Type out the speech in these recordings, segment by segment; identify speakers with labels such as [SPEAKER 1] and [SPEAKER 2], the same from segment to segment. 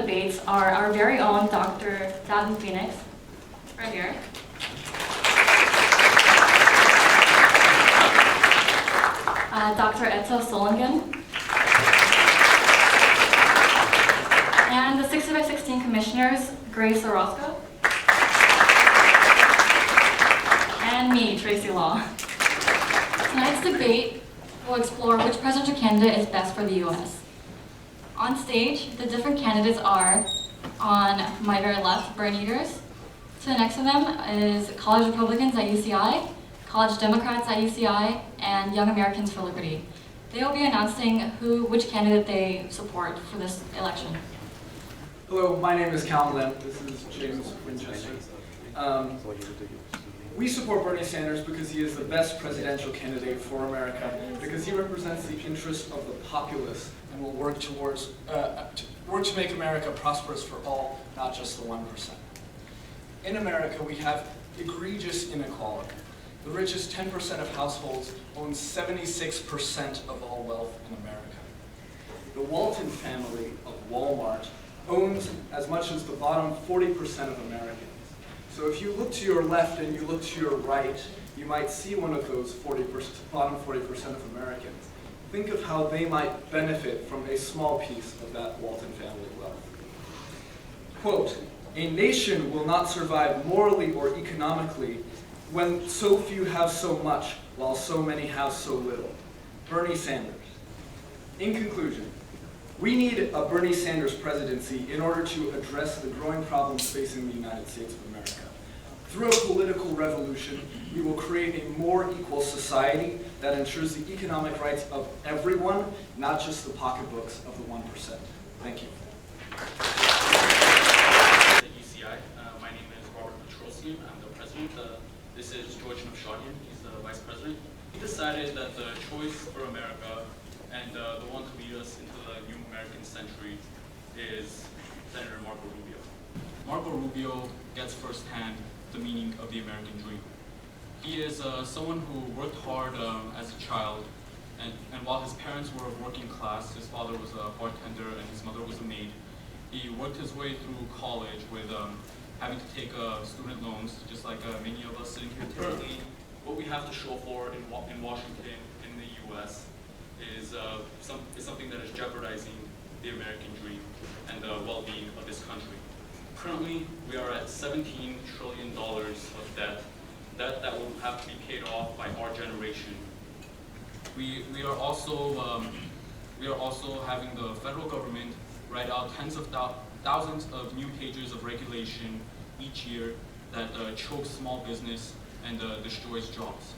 [SPEAKER 1] debates are our very own Dr. Davin Phoenix, right here. Dr. Etel Solingen. And the 60x16 commissioners, Grace Orozco. And me, Tracy Law. Tonight's debate will explore which presidential candidate is best for the U.S. On stage, the different candidates are, on my very left, BernEaters. To the next of them is College Republicans at UCI, College Democrats at UCI, and Young Americans for Liberty. They will be announcing which candidate they support for this election.
[SPEAKER 2] Hello, my name is Callum Lamb. This is James Winchester. We support Bernie Sanders because he is the best presidential candidate for America, because he represents the interests of the populace and will work to make America prosperous for all, not just the 1%. In America, we have egregious inequality. The richest 10% of households own 76% of all wealth in America. The Walton family of Walmart owns as much as the bottom 40% of Americans. So if you look to your left and you look to your right, you might see one of those bottom 40% of Americans. Think of how they might benefit from a small piece of that Walton family wealth. Quote, "A nation will not survive morally or economically when so few have so much while so many have so little." Bernie Sanders. In conclusion, we need a Bernie Sanders presidency in order to address the growing problems facing the United States of America. Through a political revolution, we will create a more equal society that ensures the economic rights of everyone, not just the pocketbooks of the 1%. Thank you.
[SPEAKER 3] At UCI, my name is Petrosyan. I'm the president. This is Gio Chavez. He's the vice president. We decided that the choice for America and the one to lead us into the new American century is Senator Marco Rubio. Marco Rubio gets firsthand the meaning of the American dream. He is someone who worked hard as a child, and while his parents were working class, his father was a bartender and his mother was a maid, he worked his way through college with having to take student loans, just like many of us sitting here today. What we have to show for in Washington, in the U.S., is something that is jeopardizing the American dream and the well-being of this country. Currently, we are at $17 trillion of debt that will have to be paid off by our generation. We are also having the federal government write out tens of thousands of new pages of regulation each year that chokes small business and destroys jobs.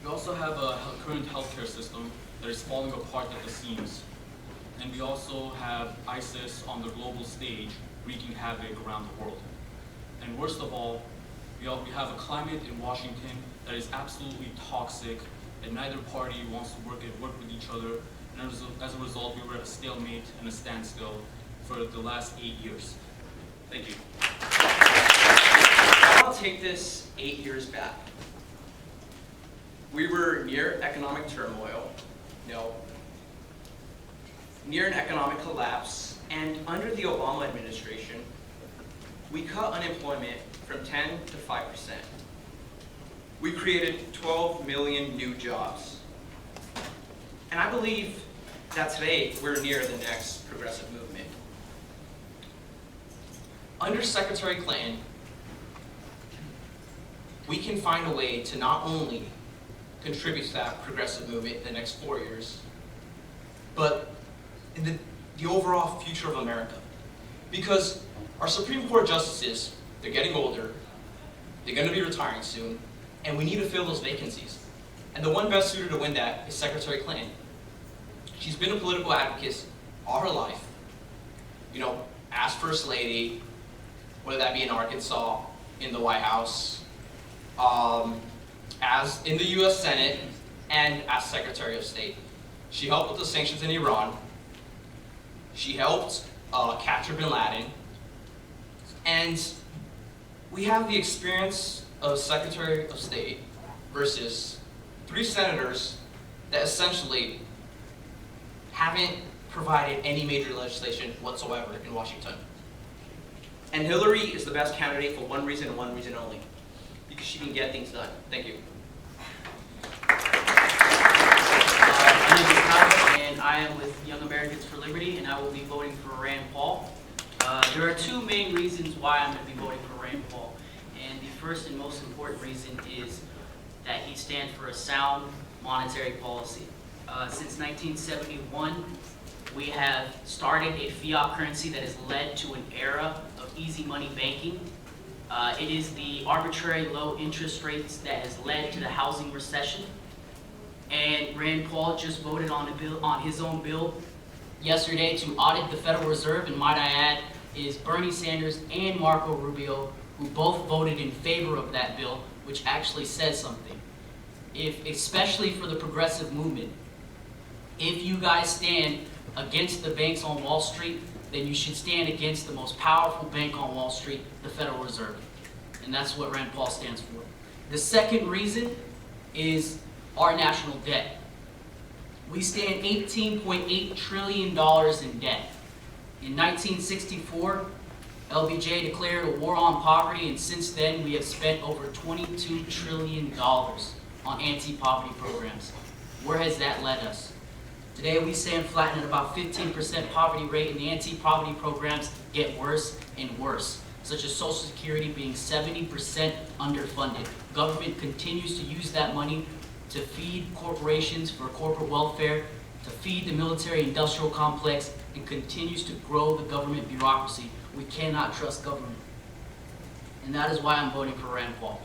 [SPEAKER 3] We also have a current healthcare system that is falling apart at the seams. And we also have ISIS on the global stage wreaking havoc around the world. And worst of all, we have a climate in Washington that is absolutely toxic, and neither party wants to work with each other. And as a result, we were at a stalemate and a standstill for the last 8 years. Thank you.
[SPEAKER 4] I'll take this 8 years back. We were near economic turmoil, near an economic collapse, and under the Obama administration, we cut unemployment from 10 to 5%. We created 12 million new jobs. And I believe that today we're near the next progressive movement. Under Secretary Clinton, we can find a way to not only contribute to that progressive movement in the next 4 years, but in the overall future of America. Because our Supreme Court justices, they're getting older, they're going to be retiring soon, and we need to fill those vacancies. And the one best suited to win that is Secretary Clinton. She's been a political advocate all her life. As First Lady, whether that be in Arkansas, in the White House, as in the US Senate, and as Secretary of State. She helped with the sanctions in Iran. She helped capture bin Laden. And we have the experience of Secretary of State versus 3 senators that essentially haven't provided any major legislation whatsoever in Washington. And Hillary is the best candidate for one reason and one reason only, because she can get things done. Thank you.
[SPEAKER 5] My name is Callum, and I am with Young Americans for Liberty, and I will be voting for Rand Paul. There are two main reasons why I'm going to be voting for Rand Paul. And the first and most important reason is that he stands for a sound monetary policy. Since 1971, we have started a fiat currency that has led to an era of easy money banking. It is the arbitrary low interest rates that has led to the housing recession. And Rand Paul just voted on his own bill yesterday to audit the Federal Reserve, and might I add, is Bernie Sanders and Marco Rubio, who both voted in favor of that bill, which actually says something. Especially for the progressive movement, if you guys stand against the banks on Wall Street, then you should stand against the most powerful bank on Wall Street, the Federal Reserve. And that's what Rand Paul stands for. The second reason is our national debt. We stand $18.8 trillion in debt. In 1964, LBJ declared a war on poverty, and since then we have spent over $22 trillion on anti-poverty programs. Where has that led us? Today we stand flat at about 15% poverty rate, and the anti-poverty programs get worse and worse, such as Social Security being 70% underfunded. Government continues to use that money to feed corporations for corporate welfare, to feed the military-industrial complex, and continues to grow the government bureaucracy. We cannot trust government. And that is why I'm voting for Rand Paul.